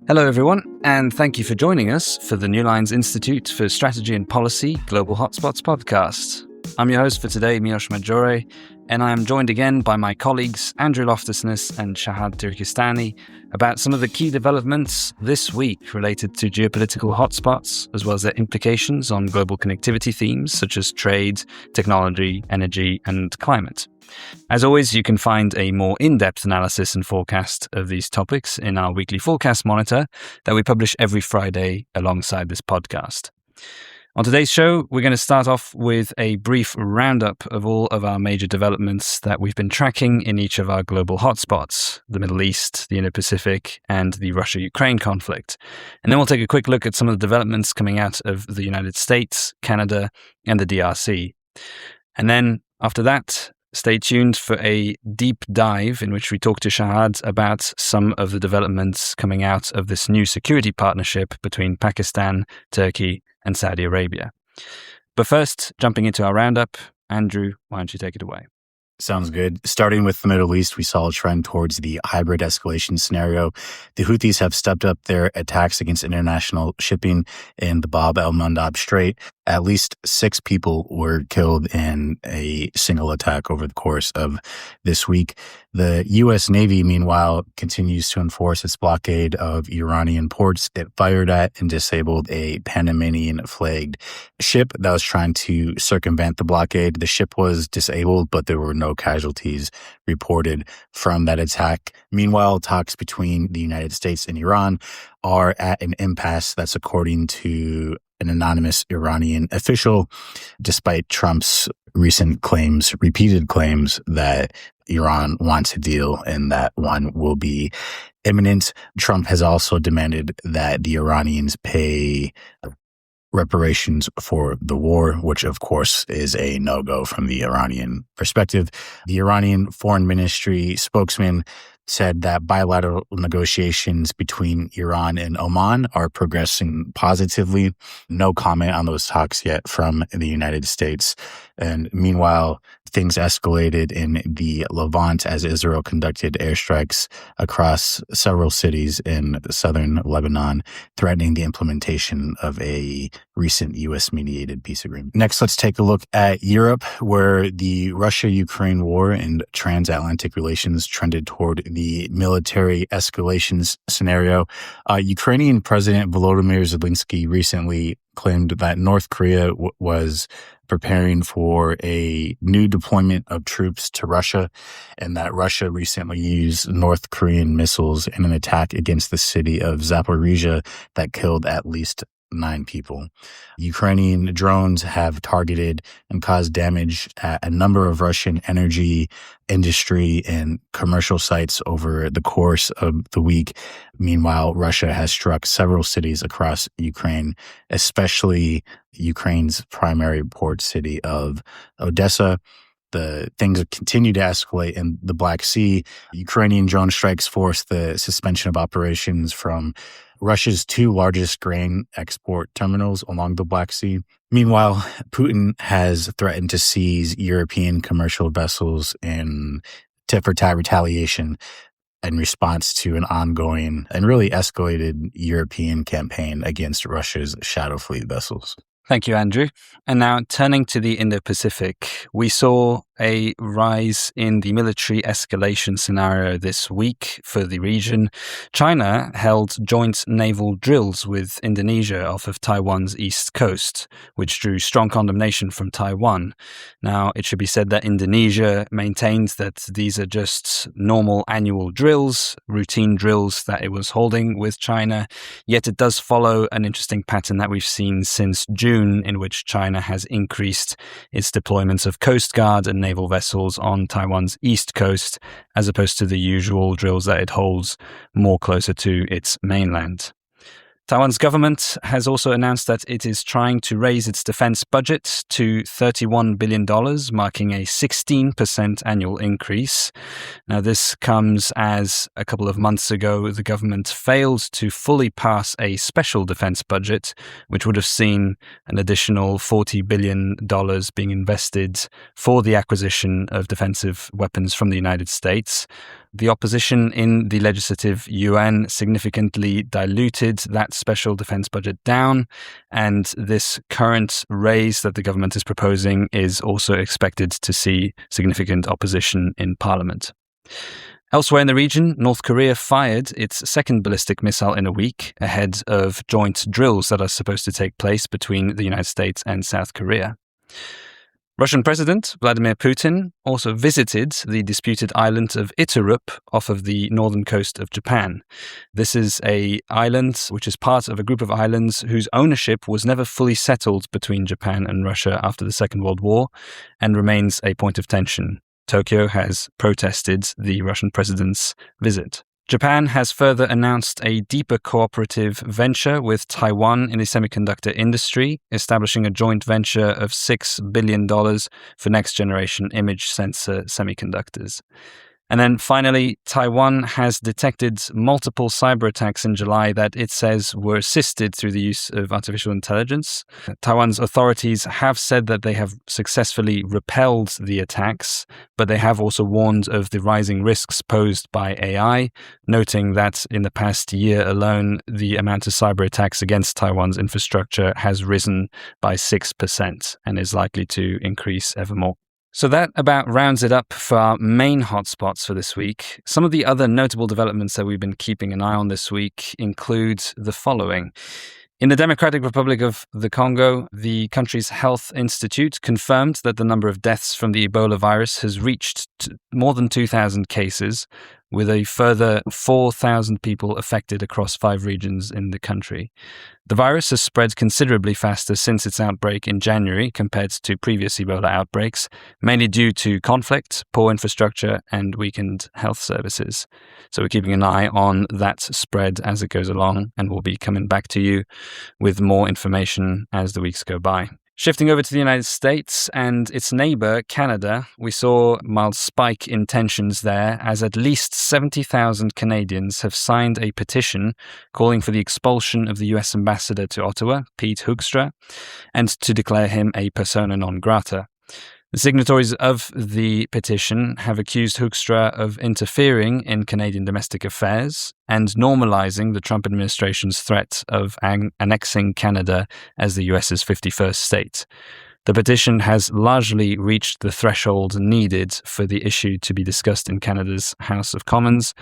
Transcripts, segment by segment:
Hello, everyone, and thank you for joining us for the New Lines Institute for Strategy and Policy Global Hotspots podcast. I'm your host for today, Milos Maggiore, and I am joined again by my colleagues Andrew Loftesnes and Shahad Turkistani about some of the key developments this week related to geopolitical hotspots, as well as their implications on global connectivity themes such as trade, technology, energy, and climate. As always, you can find a more in-depth analysis and forecast of these topics in our weekly forecast monitor that we publish every Friday alongside this podcast. On today's show, we're going to start off with a brief roundup of all of our major developments that we've been tracking in each of our global hotspots, the Middle East, the Indo-Pacific, and the Russia-Ukraine conflict. And then we'll take a quick look at some of the developments coming out of the United States, Canada, and the DRC. And then after that, stay tuned for a deep dive in which we talk to Shahad about some of the developments coming out of this new security partnership between Pakistan, Turkey, and Saudi Arabia. But first, jumping into our roundup, Andrew, why don't you take it away? Sounds good. Starting with the Middle East, we saw a trend towards the hybrid escalation scenario. The Houthis have stepped up their attacks against international shipping in the Bab el-Mandeb Strait. At least 6 people were killed in a single attack over the course of this week. The U.S. Navy, meanwhile, continues to enforce its blockade of Iranian ports. It fired at and disabled a Panamanian-flagged ship that was trying to circumvent the blockade. The ship was disabled, but there were no casualties reported from that attack. Meanwhile, talks between the United States and Iran are at an impasse. That's according to an anonymous Iranian official, despite Trump's recent claims, repeated claims that Iran wants a deal and that one will be imminent. Trump has also demanded that the Iranians pay reparations for the war, which of course is a no-go from the Iranian perspective. The Iranian Foreign Ministry spokesman said that bilateral negotiations between Iran and Oman are progressing positively. No comment on those talks yet from the United States. And meanwhile, things escalated in the Levant as Israel conducted airstrikes across several cities in southern Lebanon, threatening the implementation of a recent U.S.-mediated peace agreement. Next, let's take a look at Europe, where the Russia-Ukraine war and transatlantic relations trended toward the military escalations scenario. Ukrainian President Volodymyr Zelenskyy recently claimed that North Korea was preparing for a new deployment of troops to Russia, and that Russia recently used North Korean missiles in an attack against the city of Zaporizhia that killed at least 9 people. Ukrainian drones have targeted and caused damage at a number of Russian energy, industry, and commercial sites over the course of the week. Meanwhile, Russia has struck several cities across Ukraine, especially Ukraine's primary port city of Odessa. The things continue to escalate in the Black Sea. Ukrainian drone strikes forced the suspension of operations from Russia's 2 largest grain export terminals along the Black Sea. Meanwhile, Putin has threatened to seize European commercial vessels in tit-for-tat retaliation in response to an ongoing and really escalated European campaign against Russia's shadow fleet vessels. Thank you, Andrew. And now turning to the Indo-Pacific, we saw a rise in the military escalation scenario this week for the region. China held joint naval drills with Indonesia off of Taiwan's east coast, which drew strong condemnation from Taiwan. Now, it should be said that Indonesia maintains that these are just normal annual drills, routine drills that it was holding with China, yet it does follow an interesting pattern that we've seen since June, in which China has increased its deployments of Coast Guard and naval vessels on Taiwan's east coast, as opposed to the usual drills that it holds more closer to its mainland. Taiwan's government has also announced that it is trying to raise its defense budget to $31 billion, marking a 16% annual increase. Now, this comes as a couple of months ago, the government failed to fully pass a special defense budget, which would have seen an additional $40 billion being invested for the acquisition of defensive weapons from the United States. The opposition in the legislative yuan significantly diluted that special defense budget down, and this current raise that the government is proposing is also expected to see significant opposition in parliament. Elsewhere in the region, North Korea fired its second ballistic missile in a week ahead of joint drills that are supposed to take place between the United States and South Korea. Russian President Vladimir Putin also visited the disputed island of Iturup off of the northern coast of Japan. This is an island which is part of a group of islands whose ownership was never fully settled between Japan and Russia after the Second World War and remains a point of tension. Tokyo has protested the Russian president's visit. Japan has further announced a deeper cooperative venture with Taiwan in the semiconductor industry, establishing a joint venture of $6 billion for next-generation image sensor semiconductors. And then finally, Taiwan has detected multiple cyber attacks in July that it says were assisted through the use of artificial intelligence. Taiwan's authorities have said that they have successfully repelled the attacks, but they have also warned of the rising risks posed by AI, noting that in the past year alone, the amount of cyber attacks against Taiwan's infrastructure has risen by 6% and is likely to increase ever more. So that about rounds it up for our main hotspots for this week. Some of the other notable developments that we've been keeping an eye on this week include the following. In the Democratic Republic of the Congo, the country's health institute confirmed that the number of deaths from the Ebola virus has reached more than 2,000 cases, with a further 4,000 people affected across 5 regions in the country. The virus has spread considerably faster since its outbreak in January compared to previous Ebola outbreaks, mainly due to conflict, poor infrastructure, and weakened health services. So we're keeping an eye on that spread as it goes along, and we'll be coming back to you with more information as the weeks go by. Shifting over to the United States and its neighbor, Canada, we saw a mild spike in tensions there as at least 70,000 Canadians have signed a petition calling for the expulsion of the US ambassador to Ottawa, Pete Hoekstra, and to declare him a persona non grata. The signatories of the petition have accused Hoekstra of interfering in Canadian domestic affairs and normalizing the Trump administration's threat of annexing Canada as the US's 51st state. The petition has largely reached the threshold needed for the issue to be discussed in Canada's House of Commons,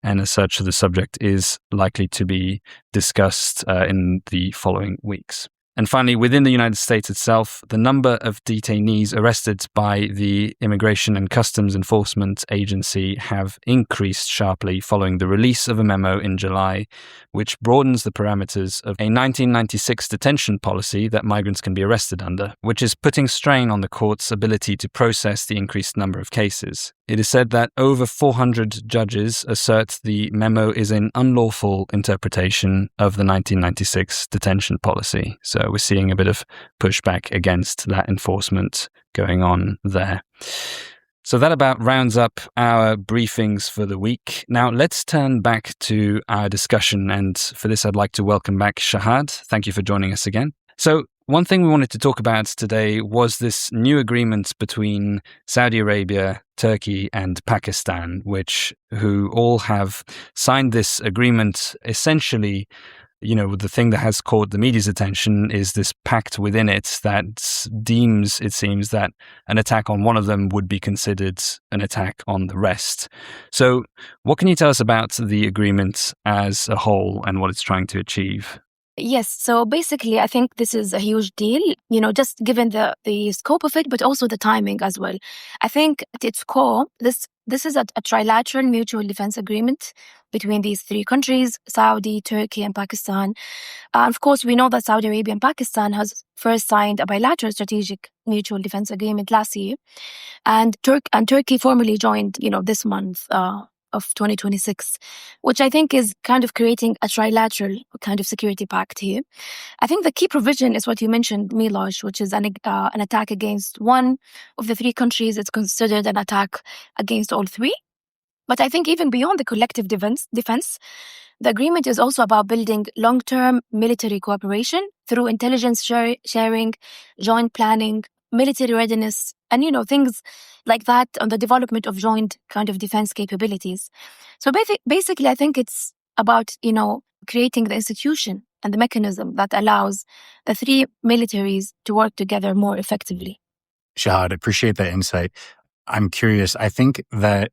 and as such, the subject is likely to be discussed in the following weeks. And finally, within the United States itself, the number of detainees arrested by the Immigration and Customs Enforcement Agency have increased sharply following the release of a memo in July, which broadens the parameters of a 1996 detention policy that migrants can be arrested under, which is putting strain on the court's ability to process the increased number of cases. It is said that over 400 judges assert the memo is an unlawful interpretation of the 1996 detention policy. So we're seeing a bit of pushback against that enforcement going on there. So that about rounds up our briefings for the week. Now let's turn back to our discussion. And for this, I'd like to welcome back Shahad. Thank you for joining us again. So one thing we wanted to talk about today was this new agreement between Saudi Arabia, Turkey, and Pakistan, who all have signed this agreement. Essentially, the thing that has caught the media's attention is this pact within it that deems, it seems, that an attack on one of them would be considered an attack on the rest. So what can you tell us about the agreement as a whole and what it's trying to achieve? Yes. So basically, I think this is a huge deal, just given the scope of it, but also the timing as well. I think at its core, this is a trilateral mutual defense agreement between these 3 countries, Saudi, Turkey, and Pakistan. Of course, we know that Saudi Arabia and Pakistan has first signed a bilateral strategic mutual defense agreement last year. And Turkey formally joined, this month of 2026, which I think is kind of creating a trilateral kind of security pact here. I think the key provision is what you mentioned, Milos, which is an attack against one of the 3 countries. It's considered an attack against all 3. But I think even beyond the collective defense, the agreement is also about building long-term military cooperation through intelligence sharing, joint planning, military readiness and, things like that on the development of joint kind of defense capabilities. So basically, I think it's about, creating the institution and the mechanism that allows the three militaries to work together more effectively. Shahad, appreciate that insight. I'm curious. I think that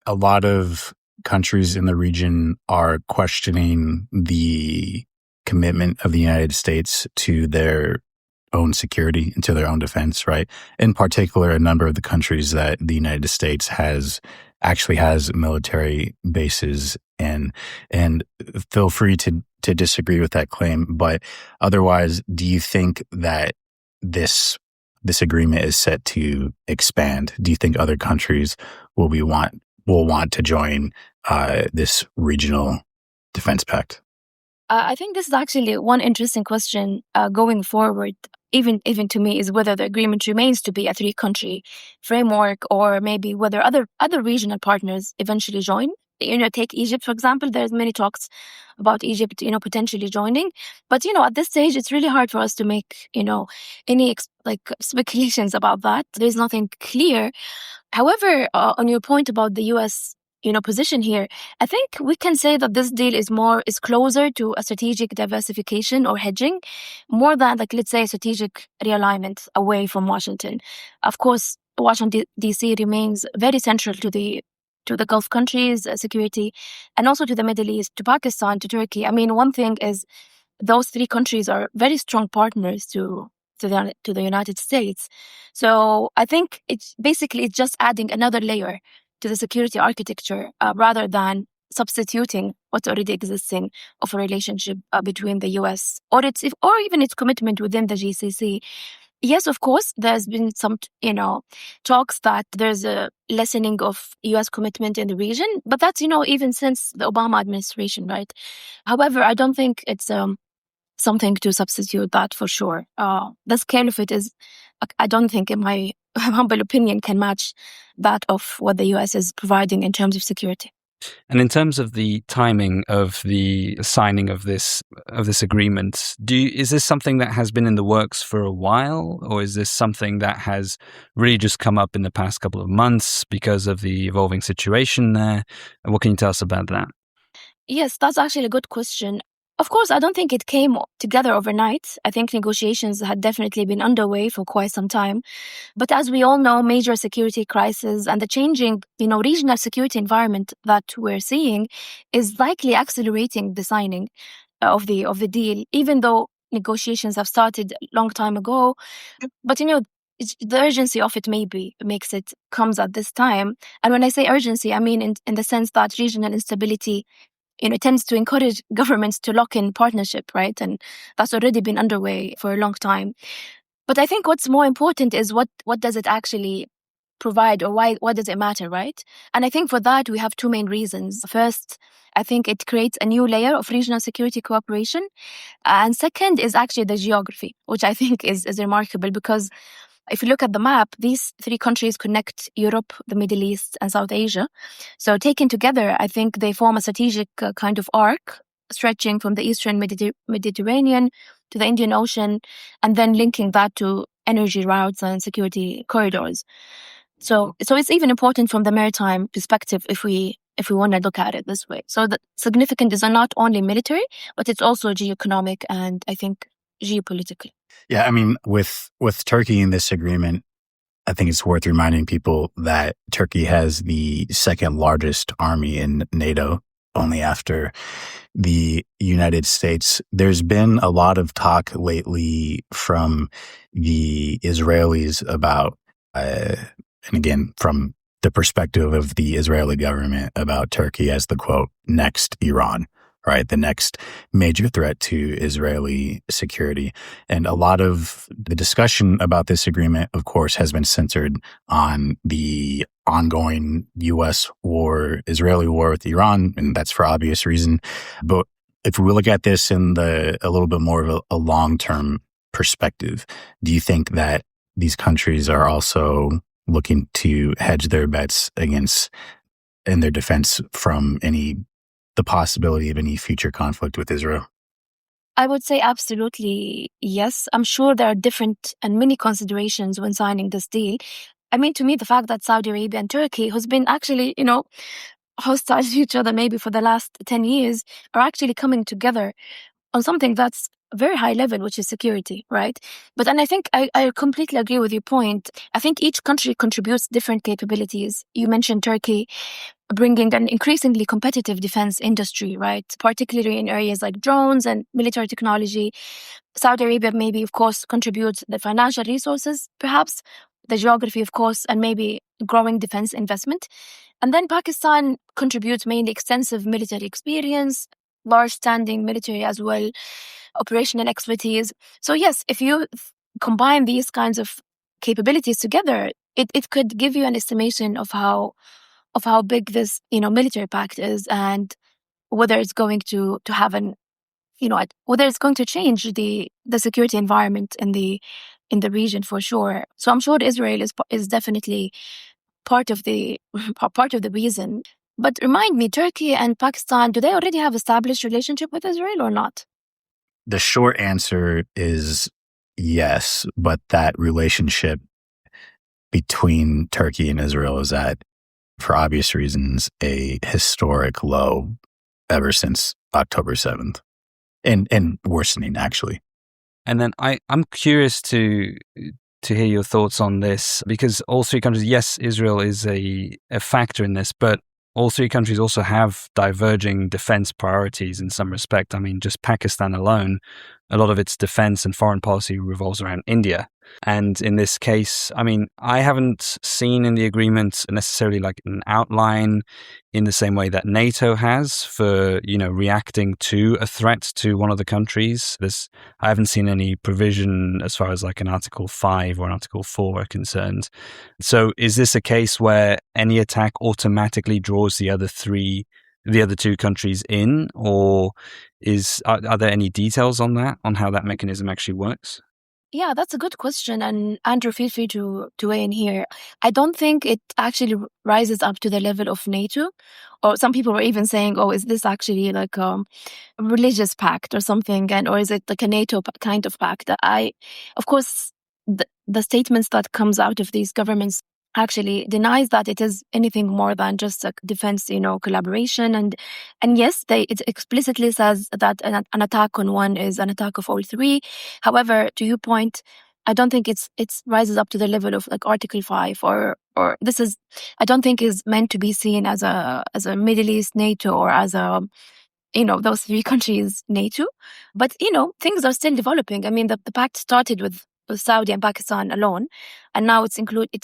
a lot of countries in the region are questioning the commitment of the United States to their own security and to their own defense, right? In particular, a number of the countries that the United States actually has military bases in. And feel free to disagree with that claim. But otherwise, do you think that this agreement is set to expand? Do you think other countries will want to join this regional defense pact? I think this is actually one interesting question going forward, even to me, is whether the agreement remains to be a three-country framework or maybe whether other regional partners eventually join. Take Egypt, for example. There's many talks about Egypt, potentially joining. But, at this stage, it's really hard for us to make, any speculations about that. There's nothing clear. However, on your point about the U.S., position here, I think we can say that this deal is closer to a strategic diversification or hedging, more than let's say a strategic realignment away from Washington. Of course, Washington D.C. remains very central to the Gulf countries' security, and also to the Middle East, to Pakistan, to Turkey. I mean, one thing is those three countries are very strong partners to the United States. So I think it's just adding another layer to the security architecture rather than substituting what's already existing of a relationship between the U.S. or even its commitment within the GCC. Yes, of course, there's been some, talks that there's a lessening of U.S. commitment in the region, but that's, even since the Obama administration, right? However, I don't think it's something to substitute that for sure. The scale of it is, I don't think, in my humble opinion, can match that of what the U.S. is providing in terms of security. And in terms of the timing of the signing of this agreement, is this something that has been in the works for a while, or is this something that has really just come up in the past couple of months because of the evolving situation there? And what can you tell us about that? Yes, that's actually a good question. Of course, I don't think it came together overnight. I think negotiations had definitely been underway for quite some time. But as we all know, major security crisis and the changing, regional security environment that we're seeing is likely accelerating the signing of the deal, even though negotiations have started a long time ago. But, the urgency of it maybe comes at this time. And when I say urgency, I mean in the sense that regional instability tends to encourage governments to lock in partnership, right? And that's already been underway for a long time. But I think what's more important is what does it actually provide, or why does it matter, right? And I think for that, we have two main reasons. First, I think it creates a new layer of regional security cooperation. And second is actually the geography, which I think is remarkable because if you look at the map, these three countries connect Europe, the Middle East, and South Asia. So taken together, I think they form a strategic kind of arc stretching from the Eastern Mediterranean to the Indian Ocean, and then linking that to energy routes and security corridors. So it's even important from the maritime perspective if we want to look at it this way. So the significance is not only military, but it's also geoeconomic and I think geopolitical. Yeah, I mean, with Turkey in this agreement, I think it's worth reminding people that Turkey has the second largest army in NATO, only after the United States. There's been a lot of talk lately from the Israelis about, and again, from the perspective of the Israeli government, about Turkey as the, quote, next Iran, right? The next major threat to Israeli security. And a lot of the discussion about this agreement, of course, has been centered on the ongoing U.S. war, Israeli war with Iran, and that's for obvious reason. But if we look at this in a little bit more of a long-term perspective, do you think that these countries are also looking to hedge their bets against, in their defense, from the possibility of any future conflict with Israel? I would say absolutely yes. I'm sure there are different and many considerations when signing this deal. I mean, to me, the fact that Saudi Arabia and Turkey, who's been actually, hostile to each other maybe for the last 10 years, are actually coming together on something that's very high level, which is security, right? And I think I completely agree with your point. I think each country contributes different capabilities. You mentioned Turkey bringing an increasingly competitive defense industry, right? Particularly in areas like drones and military technology. Saudi Arabia maybe, of course, contributes the financial resources, perhaps, the geography, of course, and maybe growing defense investment. And then Pakistan contributes mainly extensive military experience, large standing military as well, operational expertise. So yes, if you combine these kinds of capabilities together, it could give you an estimation of how big this military pact is, and whether it's going to have whether it's going to change the security environment in the region for sure. So I'm sure Israel is definitely part of the reason. But remind me, Turkey and Pakistan, do they already have established relationship with Israel or not? The short answer is yes, but that relationship between Turkey and Israel is at, for obvious reasons, a historic low ever since October 7th, and worsening, actually. And then I'm curious to hear your thoughts on this, because all three countries, yes, Israel is a factor in this, but all three countries also have diverging defense priorities in some respect. I mean, just Pakistan alone, a lot of its defense and foreign policy revolves around India. And in this case, I mean, I haven't seen in the agreement necessarily like an outline in the same way that NATO has for, reacting to a threat to one of the countries. I haven't seen any provision as far as like an Article 5 or an Article 4 are concerned. So is this a case where any attack automatically draws the other two countries in, or are there any details on how that mechanism actually works? Yeah, that's a good question. And Andrew, feel free to weigh in here. I don't think it actually rises up to the level of NATO. Or some people were even saying, oh, is this actually like a religious pact or something? Or is it like a NATO kind of pact? Of course, the statements that comes out of these governments actually denies that it is anything more than just a defense, collaboration. And yes, it explicitly says that an attack on one is an attack of all three. However, to your point, I don't think it rises up to the level of like Article 5 or this is, I don't think is meant to be seen as a Middle East NATO or as a, those three countries NATO. But, things are still developing. I mean, the pact started with Saudi and Pakistan alone, and now it's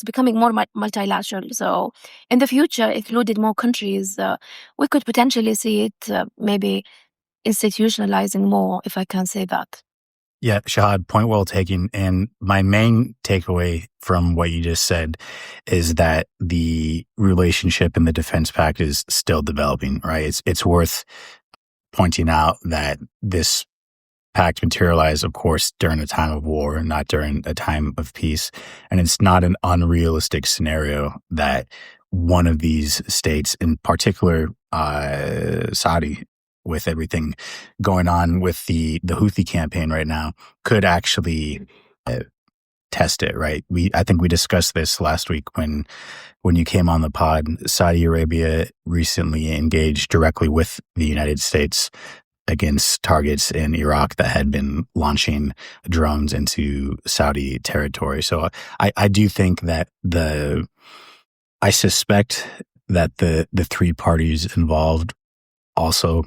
becoming more multilateral. So in the future, included more countries, we could potentially see it maybe institutionalizing more, if I can say that. Yeah, Shahad, point well taken. And my main takeaway from what you just said is that the relationship in the defense pact is still developing, right? It's worth pointing out that this pact materialized, of course, during a time of war, not during a time of peace. And it's not an unrealistic scenario that one of these states, in particular Saudi, with everything going on with the Houthi campaign right now, could actually test it, right? I think we discussed this last week when you came on the pod. Saudi Arabia recently engaged directly with the United States against targets in Iraq that had been launching drones into Saudi territory. So I do think that I suspect that the three parties involved also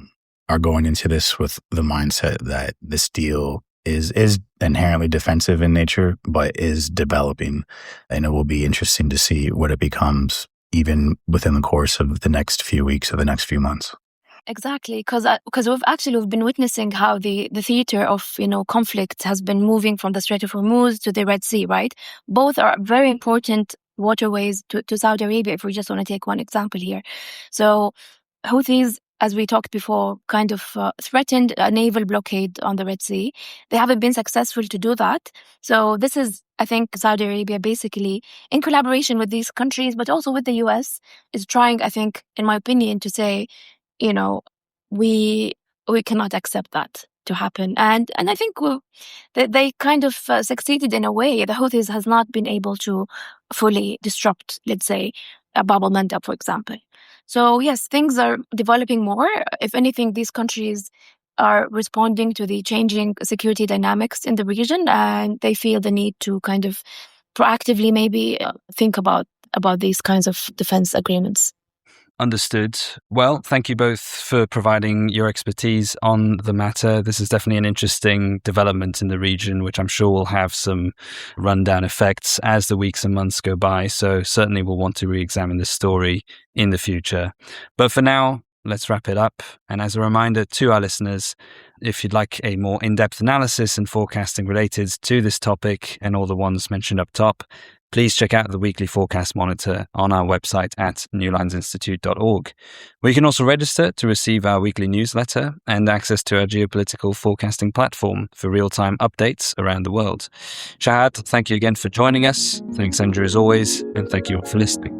are going into this with the mindset that this deal is inherently defensive in nature, but is developing. And it will be interesting to see what it becomes even within the course of the next few weeks or the next few months. Exactly, because we've been witnessing how the theater of conflict has been moving from the Strait of Hormuz to the Red Sea, right? Both are very important waterways to Saudi Arabia, if we just want to take one example here. So Houthis, as we talked before, kind of threatened a naval blockade on the Red Sea. They haven't been successful to do that. So this is, I think, Saudi Arabia basically, in collaboration with these countries, but also with the US, is trying, I think, in my opinion, to say, we cannot accept that to happen. And I think they kind of succeeded in a way. The Houthis has not been able to fully disrupt, let's say, Bab el-Mandeb, for example. So yes, things are developing more. If anything, these countries are responding to the changing security dynamics in the region, and they feel the need to kind of proactively maybe think about these kinds of defense agreements. Understood. Well, thank you both for providing your expertise on the matter. This is definitely an interesting development in the region, which I'm sure will have some rundown effects as the weeks and months go by. So certainly we'll want to re-examine this story in the future. But for now, let's wrap it up. And as a reminder to our listeners, if you'd like a more in-depth analysis and forecasting related to this topic and all the ones mentioned up top, please check out the weekly forecast monitor on our website at newlinesinstitute.org. We can also register to receive our weekly newsletter and access to our geopolitical forecasting platform for real-time updates around the world. Shahad, thank you again for joining us. Thanks, Andrew, as always, and thank you all for listening.